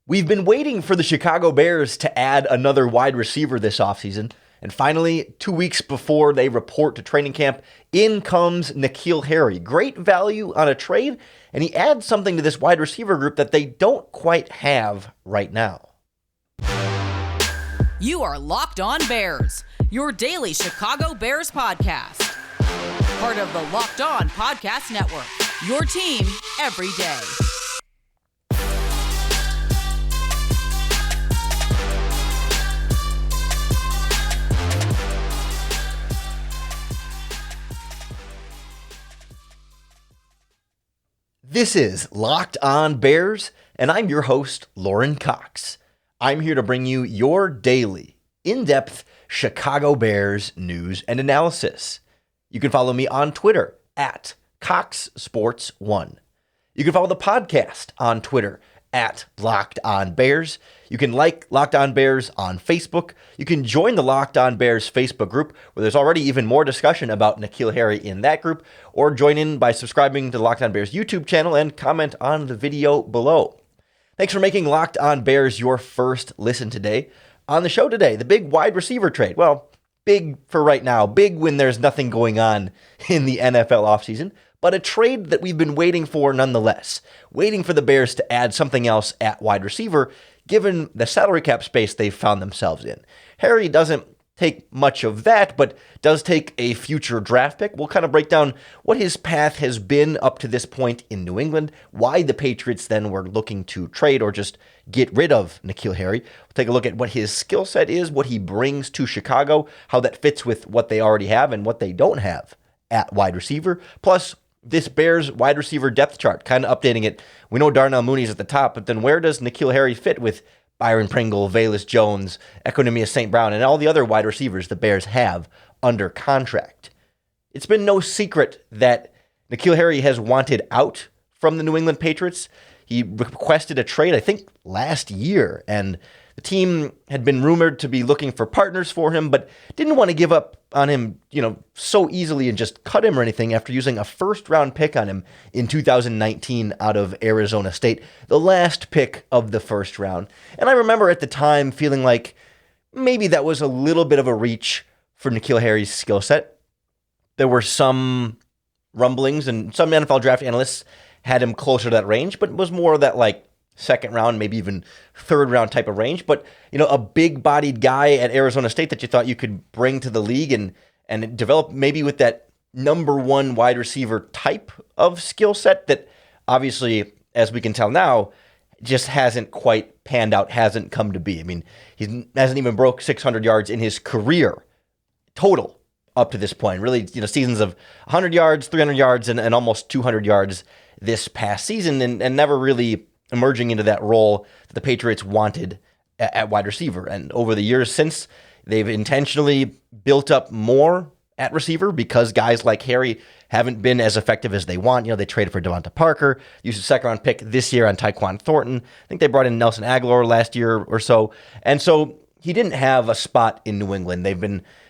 We've been waiting for the Chicago Bears to add another wide receiver this offseason, and finally, 2 weeks before they report to training camp, in comes N'Keal Harry. Great value on a trade, and he adds something to this wide receiver group that they don't quite have right now. You are Locked On Bears, your daily Chicago Bears podcast. Part of the Locked On Podcast Network, your team every day. This is Locked On Bears, and I'm your host, Lorin Cox. I'm here to bring you your daily, in-depth Chicago Bears news and analysis. You can follow me on Twitter at CoxSports1. You can follow the podcast on Twitter at Locked On Bears. You can like Locked On Bears on Facebook. You can join the Locked On Bears Facebook group, where there's already even more discussion about N'Keal Harry in that group, or join in by subscribing to the Locked On Bears YouTube channel and comment on the video below. Thanks for making Locked On Bears your first listen today. On the show today, the big wide receiver trade. Well, big for right now, big when there's nothing going on in the NFL offseason, but a trade that we've been waiting for nonetheless, waiting for the Bears to add something else at wide receiver, given the salary cap space they've found themselves in. Harry doesn't take much of that, but does take a future draft pick. We'll kind of break down what his path has been up to this point in New England, why the Patriots then were looking to trade or just get rid of N'Keal Harry. We'll take a look at what his skill set is, what he brings to Chicago, how that fits with what they already have and what they don't have at wide receiver. Plus, this Bears wide receiver depth chart, kind of updating it. We know Darnell Mooney's at the top, but then where does N'Keal Harry fit with Byron Pringle, Velus Jones, Equanimeous St. Brown, and all the other wide receivers the Bears have under contract? It's been no secret that N'Keal Harry has wanted out from the New England Patriots. He requested a trade, I think, last year, and the team had been rumored to be looking for partners for him, but didn't want to give up on him, so easily and just cut him or anything after using a first-round pick on him in 2019 out of Arizona State, the last pick of the first round. And I remember at the time feeling like maybe that was a little bit of a reach for N'Keal Harry's skill set. There were some rumblings, and some NFL draft analysts had him closer to that range, but it was more of that second round, maybe even third round type of range. But, a big bodied guy at Arizona State that you thought you could bring to the league and develop maybe with that number one wide receiver type of skill set that obviously, as we can tell now, just hasn't quite panned out, hasn't come to be. I mean, he hasn't even broke 600 yards in his career total up to this point. Really, seasons of 100 yards, 300 yards, and almost 200 yards this past season, and never really emerging into that role that the Patriots wanted at wide receiver. And over the years since, they've intentionally built up more at receiver because guys like Harry haven't been as effective as they want. They traded for Devonta Parker, used a second-round pick this year on Tyquan Thornton. I think they brought in Nelson Aguilar last year or so. And so he didn't have a spot in New England.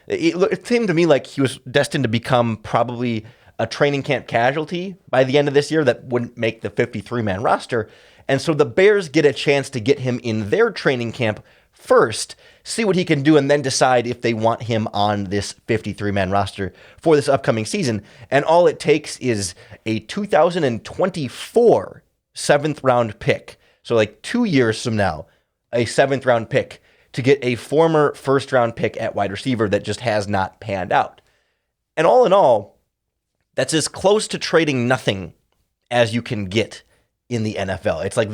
It seemed to me like he was destined to become probably a training camp casualty by the end of this year that wouldn't make the 53-man roster. And so the Bears get a chance to get him in their training camp first, see what he can do, and then decide if they want him on this 53-man roster for this upcoming season. And all it takes is a 2024 seventh-round pick. So 2 years from now, a seventh-round pick to get a former first-round pick at wide receiver that just has not panned out. And all in all, that's as close to trading nothing as you can get in the NFL. It's like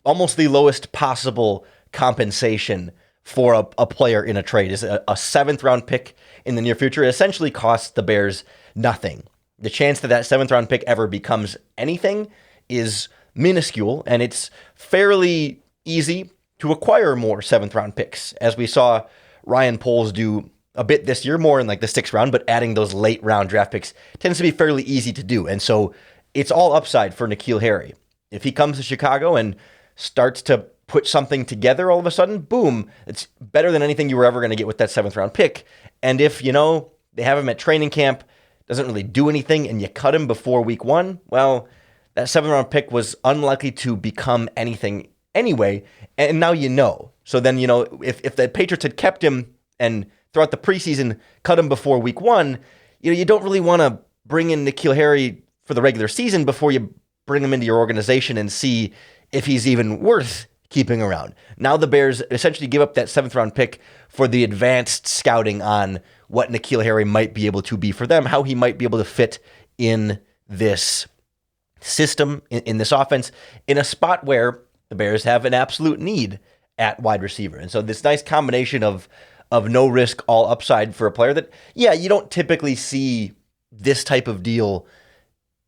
almost the lowest possible compensation for a player in a trade is a seventh-round pick in the near future. It essentially costs the Bears nothing. The chance that seventh-round pick ever becomes anything is minuscule, and it's fairly easy to acquire more seventh-round picks, as we saw Ryan Poles do a bit this year, more in the sixth round, but adding those late-round draft picks tends to be fairly easy to do. And so it's all upside for N'Keal Harry. If he comes to Chicago and starts to put something together all of a sudden, boom, it's better than anything you were ever going to get with that seventh round pick. And if, they have him at training camp, doesn't really do anything, and you cut him before week one, well, that seventh round pick was unlikely to become anything anyway, and now you know. So then, if the Patriots had kept him and throughout the preseason cut him before week 1, you don't really want to bring in N'Keal Harry for the regular season before you bring him into your organization and see if he's even worth keeping around. Now the Bears essentially give up that 7th round pick for the advanced scouting on what N'Keal Harry might be able to be for them, how he might be able to fit in this system, in this offense, in a spot where the Bears have an absolute need at wide receiver. And so this nice combination of no risk, all upside for a player that, you don't typically see this type of deal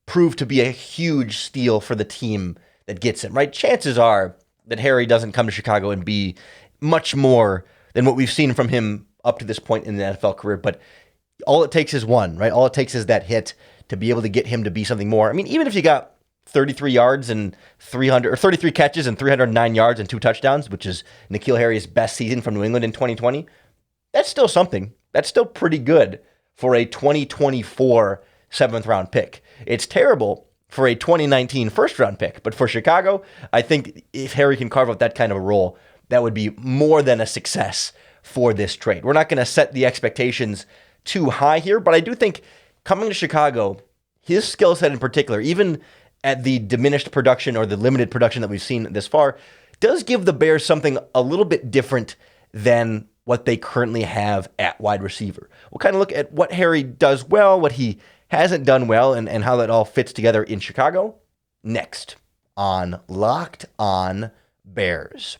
prove to be a huge steal for the team that gets him, right? Chances are that Harry doesn't come to Chicago and be much more than what we've seen from him up to this point in the NFL career. But all it takes is one, right? All it takes is that hit to be able to get him to be something more. I mean, even if you got 33 yards and 33 catches and 309 yards and 2 touchdowns, which is N'Keal Harry's best season from New England in 2020, that's still something. That's still pretty good for a 2024 7th round pick. It's terrible for a 2019 first round pick, but for Chicago, I think if Harry can carve out that kind of a role, that would be more than a success for this trade. We're not going to set the expectations too high here, but I do think coming to Chicago, his skill set in particular, even at the diminished production or the limited production that we've seen this far, does give the Bears something a little bit different than what they currently have at wide receiver. We'll kind of look at what Harry does well, what he hasn't done well, and how that all fits together in Chicago next on Locked On Bears.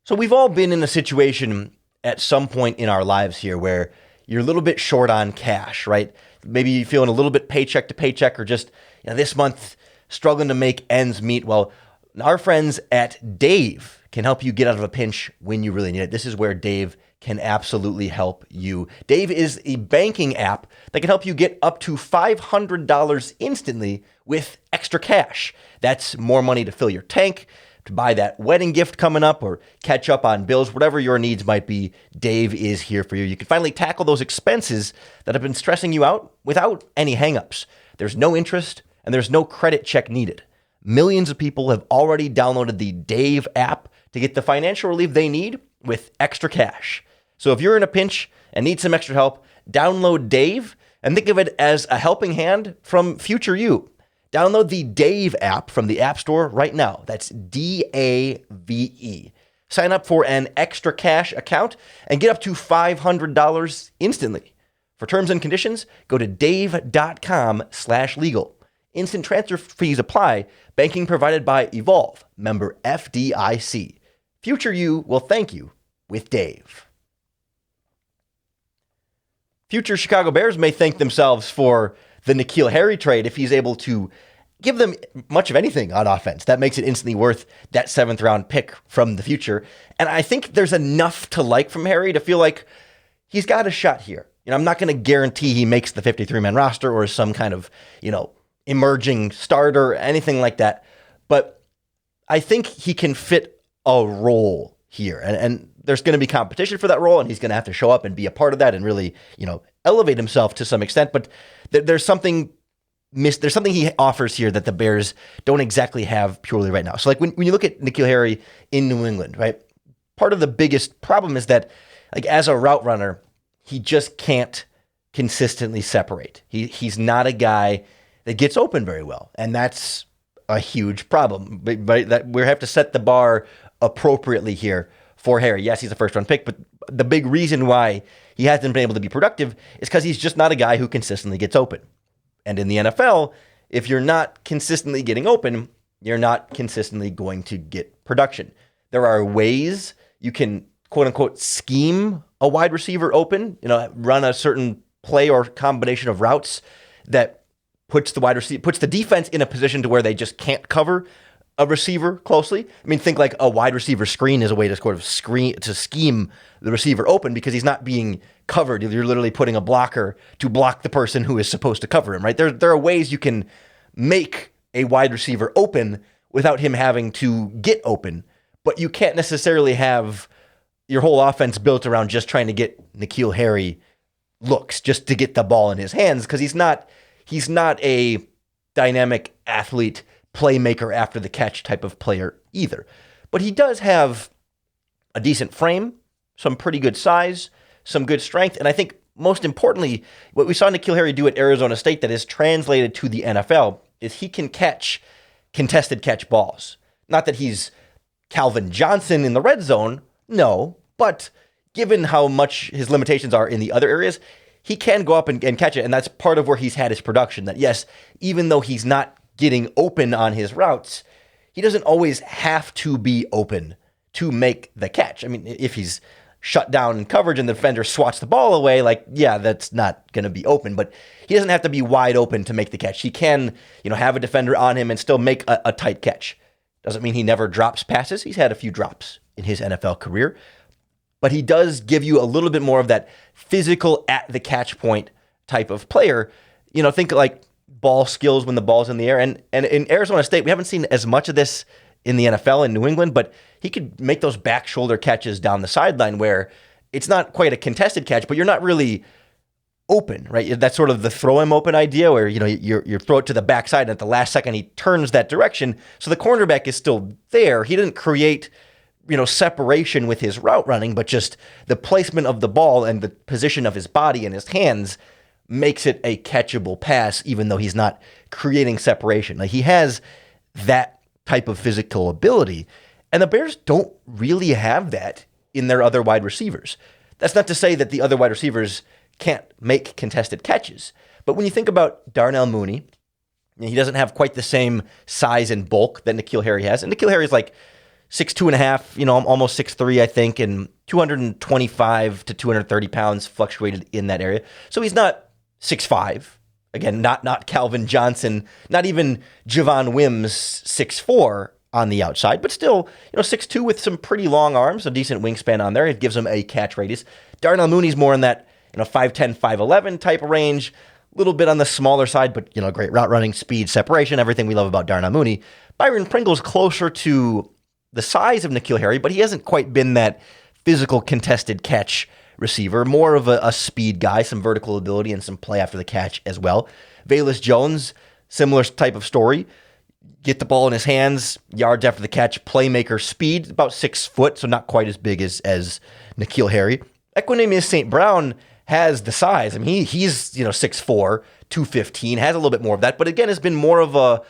So we've all been in a situation at some point in our lives here where you're a little bit short on cash, right? Maybe you're feeling a little bit paycheck to paycheck or just this month struggling to make ends meet. Well, our friends at Dave can help you get out of a pinch when you really need it. This is where Dave can absolutely help you. Dave is a banking app that can help you get up to $500 instantly with extra cash. That's more money to fill your tank, to buy that wedding gift coming up, or catch up on bills, whatever your needs might be. Dave is here for you. You can finally tackle those expenses that have been stressing you out without any hangups. There's no interest and there's no credit check needed. Millions of people have already downloaded the Dave app to get the financial relief they need with extra cash. So if you're in a pinch and need some extra help, download Dave and think of it as a helping hand from future you. Download the Dave app from the App Store right now. That's DAVE. Sign up for an extra cash account and get up to $500 instantly. For terms and conditions, go to dave.com/legal. Instant transfer fees apply. Banking provided by Evolve. Member FDIC. Future you will thank you with Dave. Future Chicago Bears may thank themselves for the N'Keal Harry trade if he's able to give them much of anything on offense. That makes it instantly worth that 7th round pick from the future. And I think there's enough to like from Harry to feel like he's got a shot here. I'm not going to guarantee he makes the 53-man roster or is some kind of, emerging starter, anything like that. But I think he can fit a role here. And there's going to be competition for that role, and he's going to have to show up and be a part of that and really, elevate himself to some extent. But there's something he offers here that the Bears don't exactly have purely right now. So like when you look at N'Keal Harry in New England, right? Part of the biggest problem is that as a route runner, he just can't consistently separate. He's not a guy that gets open very well. And that's a huge problem. But that we have to set the bar appropriately here for Harry. Yes, he's a first-round pick, but the big reason why he hasn't been able to be productive is because he's just not a guy who consistently gets open. And in the NFL, if you're not consistently getting open, you're not consistently going to get production. There are ways you can, quote-unquote, scheme a wide receiver open, run a certain play or combination of routes that puts the defense in a position to where they just can't cover a receiver closely. I mean, think like a wide receiver screen is a way to sort of scheme the receiver open because he's not being covered. You're literally putting a blocker to block the person who is supposed to cover him, right? There are ways you can make a wide receiver open without him having to get open, but you can't necessarily have your whole offense built around just trying to get N'Keal Harry looks just to get the ball in his hands because he's not a dynamic athlete playmaker after the catch type of player either. But he does have a decent frame, some pretty good size, some good strength, and I think most importantly, what we saw N'Keal Harry do at Arizona State that is translated to the NFL is he can catch contested catch balls. Not that he's Calvin Johnson in the red zone, no, but given how much his limitations are in the other areas, he can go up and catch it, and that's part of where he's had his production. That yes, even though he's not getting open on his routes, he doesn't always have to be open to make the catch. I mean, if he's shut down in coverage and the defender swats the ball away, like, yeah, that's not going to be open, but he doesn't have to be wide open to make the catch. He can, have a defender on him and still make a tight catch. Doesn't mean he never drops passes. He's had a few drops in his NFL career, but he does give you a little bit more of that physical at the catch point type of player. Think like ball skills when the ball's in the air. And in Arizona State, we haven't seen as much of this in the NFL in New England, but he could make those back shoulder catches down the sideline where it's not quite a contested catch, but you're not really open, right? That's sort of the throw him open idea where, you throw it to the backside and at the last second he turns that direction. So the cornerback is still there. He didn't create, separation with his route running, but just the placement of the ball and the position of his body and his hands makes it a catchable pass, even though he's not creating separation. Like he has that type of physical ability. And the Bears don't really have that in their other wide receivers. That's not to say that the other wide receivers can't make contested catches. But when you think about Darnell Mooney, he doesn't have quite the same size and bulk that N'Keal Harry has. And N'Keal Harry is like 6'2.5", almost 6'3", I think, and 225 to 230 pounds fluctuated in that area. So he's not 6'5". Again, not Calvin Johnson, not even Javon Wims 6'4", on the outside, but still, 6'2" with some pretty long arms, a decent wingspan on there. It gives him a catch radius. Darnell Mooney's more in that, 5'10", 5'11" type of range, a little bit on the smaller side, but, great route running, speed, separation, everything we love about Darnell Mooney. Byron Pringle's closer to the size of N'Keal Harry, but he hasn't quite been that physical contested catch receiver, more of a speed guy, some vertical ability and some play after the catch as well. Velus Jones, similar type of story. Get the ball in his hands, yards after the catch, playmaker speed, about 6 foot, so not quite as big as N'Keal Harry. Equanimeous St. Brown has the size. I mean, he's 6'4", 215, has a little bit more of that, but again, has been more of a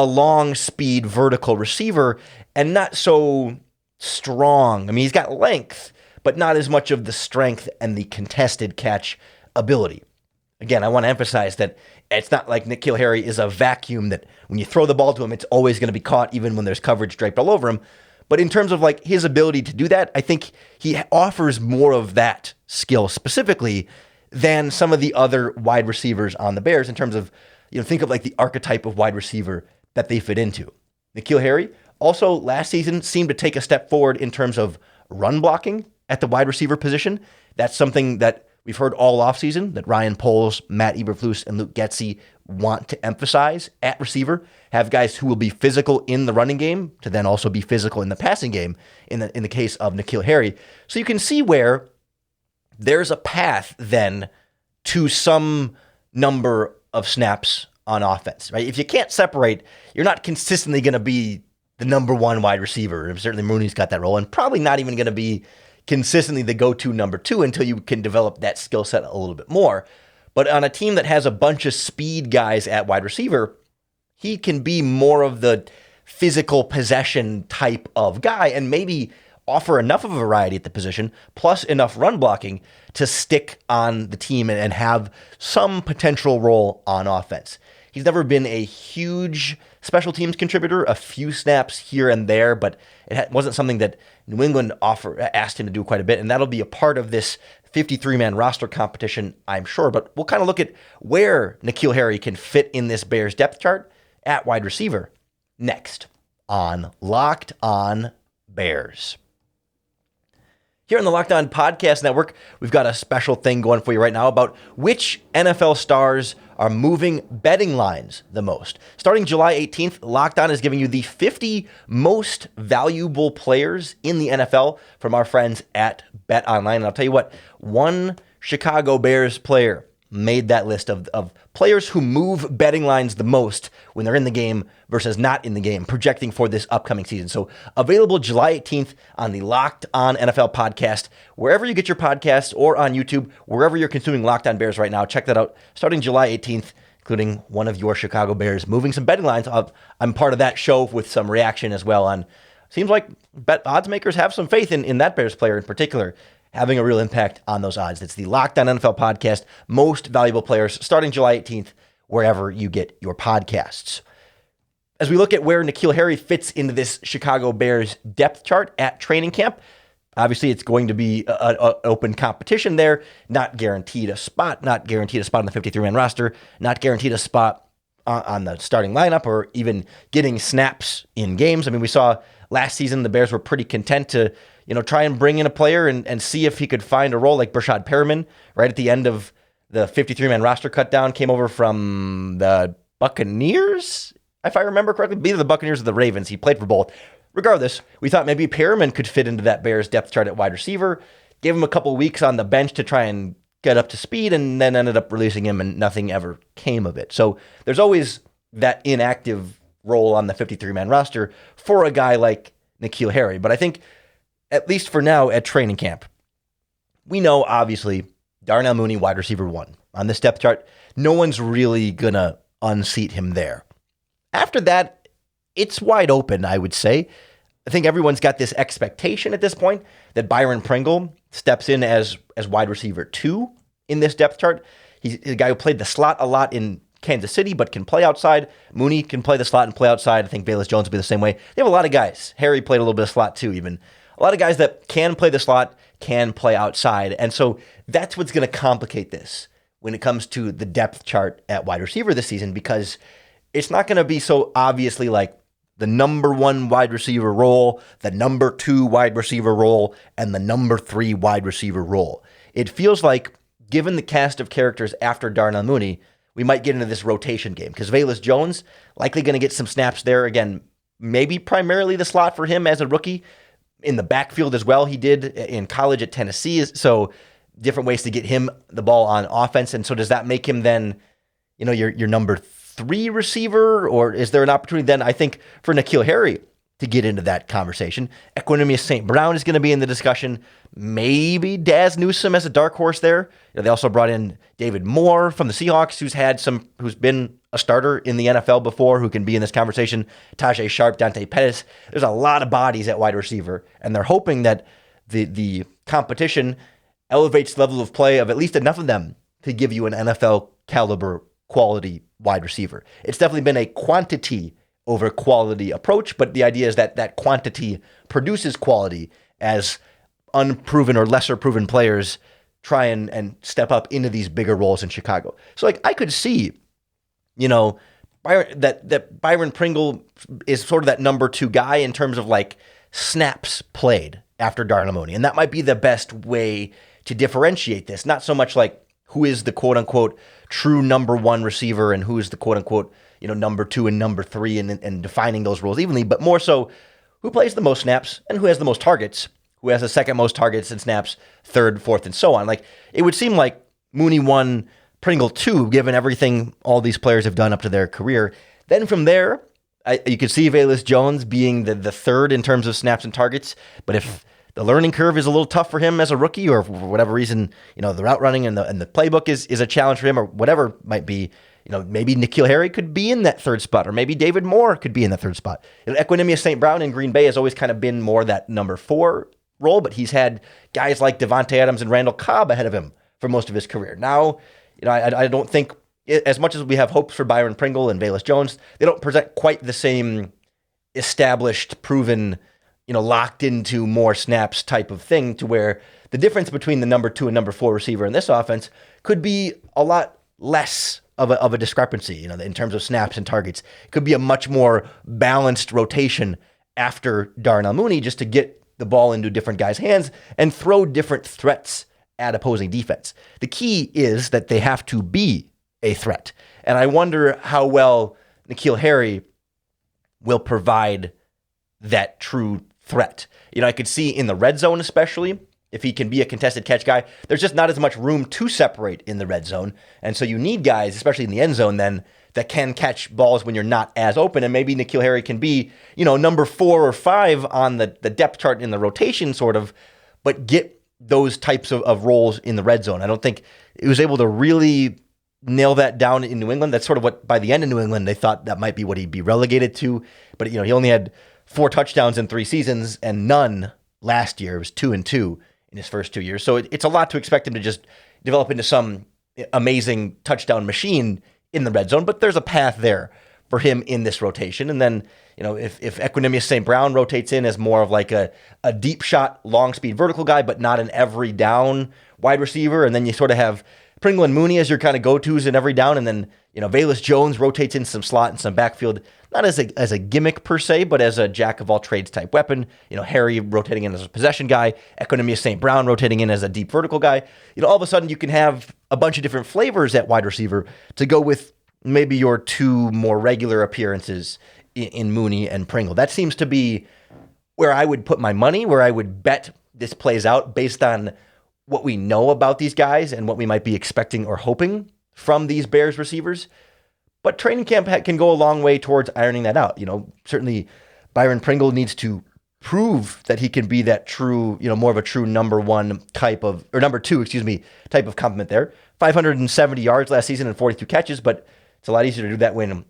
long speed vertical receiver and not so strong. I mean, he's got length, but not as much of the strength and the contested catch ability. Again, I want to emphasize that it's not like N'Keal Harry is a vacuum that when you throw the ball to him, it's always going to be caught even when there's coverage draped all over him. But in terms of like his ability to do that, I think he offers more of that skill specifically than some of the other wide receivers on the Bears in terms of, think of like the archetype of wide receiver that they fit into. N'Keal Harry also last season seemed to take a step forward in terms of run blocking at the wide receiver position. That's something that we've heard all offseason that Ryan Poles, Matt Eberflus, and Luke Getsy want to emphasize at receiver. Have guys who will be physical in the running game to then also be physical in the passing game in the case of N'Keal Harry. So you can see where there's a path then to some number of snaps on offense, right? If you can't separate, you're not consistently going to be the number one wide receiver. And certainly Mooney's got that role and probably not even going to be consistently the go-to number two until you can develop that skill set a little bit more. But on a team that has a bunch of speed guys at wide receiver, he can be more of the physical possession type of guy and maybe offer enough of a variety at the position, plus enough run blocking to stick on the team and have some potential role on offense. He's never been a huge special teams contributor, a few snaps here and there, but it wasn't something that New England asked him to do quite a bit, and that'll be a part of this 53-man roster competition, I'm sure. But we'll kind of look at where N'Keal Harry can fit in this Bears depth chart at wide receiver next on Locked On Bears. Here on the Locked On Podcast Network, we've got a special thing going for you right now about which NFL stars are moving betting lines the most. Starting July 18th, Locked On is giving you the 50 most valuable players in the NFL from our friends at BetOnline. And I'll tell you what, one Chicago Bears player made that list of players who move betting lines the most when they're in the game versus not in the game, projecting for this upcoming season. So available July 18th on the Locked On NFL podcast, wherever you get your podcasts, or on YouTube, wherever you're consuming Locked On Bears right now. Check that out. Starting July 18th, including one of your Chicago Bears moving some betting lines. I'm part of that show with some reaction as well on, seems like bet odds makers have some faith in that Bears player in particular, having a real impact on those odds. It's the Locked On NFL podcast, most valuable players, starting July 18th, wherever you get your podcasts. As we look at where N'Keal Harry fits into this Chicago Bears depth chart at training camp, obviously it's going to be an open competition there, not guaranteed a spot on the 53-man roster, not guaranteed a spot on the starting lineup or even getting snaps in games. I mean, we saw last season the Bears were pretty content to try and bring in a player and see if he could find a role, like Brashad Perriman, right at the end of the 53-man roster cut down, came over from the Buccaneers, if I remember correctly, either the Buccaneers or the Ravens. He played for both. Regardless, we thought maybe Perriman could fit into that Bears depth chart at wide receiver, gave him a couple weeks on the bench to try and get up to speed, and then ended up releasing him, and nothing ever came of it. So there's always that inactive role on the 53-man roster for a guy like N'Keal Harry. But I think, at least for now at training camp, we know, obviously, Darnell Mooney, wide receiver 1. On this depth chart, no one's really going to unseat him there. After that, it's wide open, I would say. I think everyone's got this expectation at this point that Byron Pringle steps in as wide receiver 2 in this depth chart. He's a guy who played the slot a lot in Kansas City, but can play outside. Mooney can play the slot and play outside. I think Velus Jones will be the same way. They have a lot of guys. Harry played a little bit of slot too, even. A lot of guys that can play the slot, can play outside. And so that's what's going to complicate this when it comes to the depth chart at wide receiver this season, because it's not going to be so obviously like the number 1 wide receiver role, the number 2 wide receiver role, and the number 3 wide receiver role. It feels like, given the cast of characters after Darnell Mooney, we might get into this rotation game, because Velus Jones likely going to get some snaps there. Again, maybe primarily the slot for him as a rookie, in the backfield as well. He did in college at Tennessee. So different ways to get him the ball on offense. And so does that make him then, your number 3 receiver? Or is there an opportunity then, I think, for N'Keal Harry to get into that conversation? Equanimeous St. Brown is going to be in the discussion. Maybe Daz Newsome as a dark horse there. They also brought in David Moore from the Seahawks, who's been a starter in the NFL before, who can be in this conversation. Tajay Sharp, Dante Pettis. There's a lot of bodies at wide receiver, and they're hoping that the competition elevates the level of play of at least enough of them to give you an NFL caliber quality wide receiver. It's definitely been a quantity over quality approach, but the idea is that quantity produces quality as unproven or lesser proven players try and step up into these bigger roles in Chicago. So I could see, that Byron Pringle is sort of that number 2 guy in terms of like snaps played after Darnell Mooney. And that might be the best way to differentiate this. Not so much like who is the quote unquote true number 1 receiver and who is the quote unquote, number 2 and number 3 and defining those roles evenly, but more so who plays the most snaps and who has the most targets, who has the second most targets and snaps, third, fourth, and so on. Like, it would seem like Mooney 1, Pringle 2, given everything all these players have done up to their career. Then from there, you could see Velus Jones being the third in terms of snaps and targets. But if the learning curve is a little tough for him as a rookie, or for whatever reason, the route running and the playbook is a challenge for him, or whatever it might be, maybe N'Keal Harry could be in that third spot, or maybe David Moore could be in the third spot. Equanimeous St. Brown in Green Bay has always kind of been more that number 4 role, but he's had guys like Devontae Adams and Randall Cobb ahead of him for most of his career. Now, I don't think, as much as we have hopes for Byron Pringle and Velus Jones, they don't present quite the same established, proven, locked into more snaps type of thing, to where the difference between the number 2 and number 4 receiver in this offense could be a lot less of a discrepancy, in terms of snaps and targets. It could be a much more balanced rotation after Darnell Mooney, just to get the ball into different guys' hands and throw different threats at opposing defense. The key is that they have to be a threat. And I wonder how well N'Keal Harry will provide that true threat. I could see in the red zone especially, if he can be a contested catch guy, there's just not as much room to separate in the red zone. And so you need guys, especially in the end zone then, that can catch balls when you're not as open. And maybe N'Keal Harry can be, number 4 or 5 on the depth chart in the rotation sort of, but get those types of roles in the red zone. I don't think he was able to really nail that down in New England. That's sort of what, by the end of New England, they thought that might be what he'd be relegated to. But, he only had 4 touchdowns in 3 seasons and none last year. It was 2-2 in his first 2 years. So it's a lot to expect him to just develop into some amazing touchdown machine in the red zone. But there's a path there for him in this rotation. And then, if Equanimeous St. Brown rotates in as more of like a deep shot, long speed vertical guy, but not an every down wide receiver. And then you sort of have Pringle and Mooney as your kind of go-tos in every down. And then, Velus Jones rotates in some slot and some backfield, not as a gimmick per se, but as a jack of all trades type weapon. Harry rotating in as a possession guy, Equanimeous St. Brown rotating in as a deep vertical guy. All of a sudden you can have a bunch of different flavors at wide receiver to go with maybe your 2 more regular appearances in Mooney and Pringle. That seems to be where I would put my money, where I would bet this plays out based on what we know about these guys and what we might be expecting or hoping from these Bears receivers. But training camp can go a long way towards ironing that out. Certainly Byron Pringle needs to prove that he can be that true, more of a true number 2, type of compliment there. 570 yards last season and 42 catches, but it's a lot easier to do that when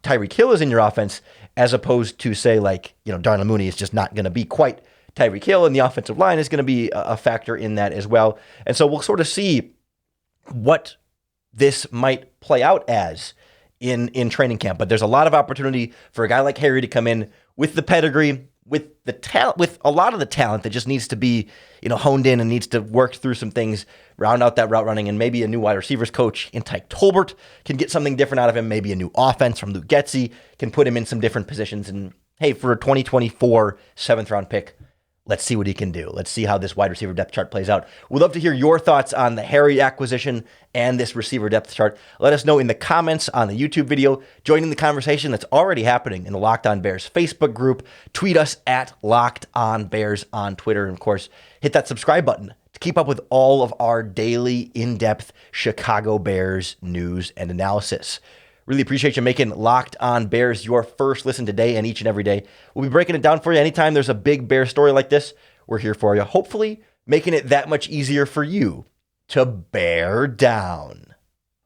Tyreek Hill is in your offense, as opposed to say Darnell Mooney is just not going to be quite Tyreek Hill, and the offensive line is going to be a factor in that as well. And so we'll sort of see what this might play out as in training camp. But there's a lot of opportunity for a guy like Harry to come in with the pedigree, with the talent, with a lot of the talent that just needs to be, honed in and needs to work through some things, round out that route running, and maybe a new wide receivers coach in Tyke Tolbert can get something different out of him. Maybe a new offense from Luke Getsy can put him in some different positions. And hey, for a 2024 7th round pick, let's see what he can do. Let's see how this wide receiver depth chart plays out. We'd love to hear your thoughts on the Harry acquisition and this receiver depth chart. Let us know in the comments on the YouTube video. Join in the conversation that's already happening in the Locked On Bears Facebook group. Tweet us at Locked On Bears on Twitter. And of course, hit that subscribe button to keep up with all of our daily in-depth Chicago Bears news and analysis. Really appreciate you making Locked On Bears your first listen today and each and every day. We'll be breaking it down for you anytime there's a big Bear story like this. We're here for you, hopefully making it that much easier for you to bear down.